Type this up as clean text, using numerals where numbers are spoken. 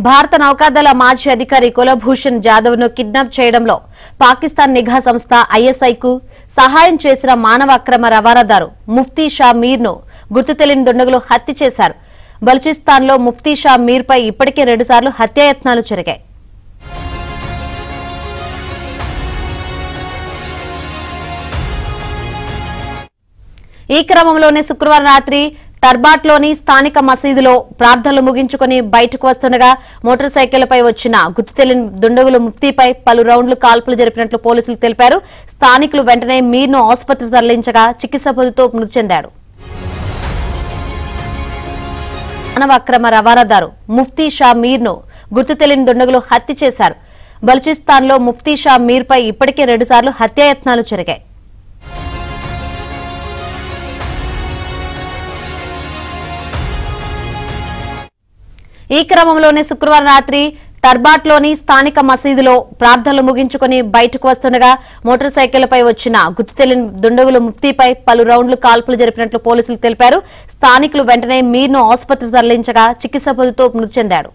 భారత నౌకాదళ మాజీ అధికారి కులభూషణ్ జాదవ్ ను కిడ్నాప్ చేయడంలో పాకిస్తాన్ నిఘా సంస్థ ఐఎస్ఐకు సహాయం చేసిన మానవ అక్రమ రవాణాదారు ముఫ్తీ షా మీర్ ను గుర్తు తెలియని దుండగులు హత్య చేశారు. బలూచిస్తాన్ లో ముఫ్తీ షా మీర్ పై ఇప్పటికే 2 సార్లు హత్యాయత్నాలు జరిగాయి. ఈ క్రమంలోనే శుక్రవారం రాత్రి టర్బాట్లోని స్థానిక మసీదులో ప్రార్థనలు ముగించుకుని బయటకు వస్తుండగా మోటార్ సైకిల్పై వచ్చిన గుర్తు తెలియని దుండగులు ముఫ్తీపై పలు రౌండ్లు కాల్పులు జరిపినట్లు పోలీసులు తెలిపారు. స్థానికులు వెంటనే మీర్ను ఆసుపత్రికి తరలించగా చికిత్స పొందుతూ మృతి చెందాడు. మానవ అక్రమ రవాణాదారు ముఫ్తీ షా మీర్ ను గుర్తు తెలియని దుండగులు హత్య చేశారు. బలూచిస్తాన్ లో ముఫ్తీ షా మీర్ పై ఇప్పటికే 2 సార్లు హత్యాయత్నాలు జరిగాయి. ఈ క్రమంలోనే శుక్రవారం రాత్రి టర్బాట్లోని స్థానిక మసీదులో ప్రార్థనలు ముగించుకుని బయటకు వస్తుండగా మోటార్ సైకిల్పై వచ్చిన గుర్తు తెలియని దుండగులు ముఫ్తీపై పలు రౌండ్లు కాల్పులు జరిపినట్లు పోలీసులు తెలిపారు. స్థానికులు వెంటనే మీర్ను ఆసుపత్రికి తరలించగా చికిత్స పొందుతూ మృతి చెందాడు.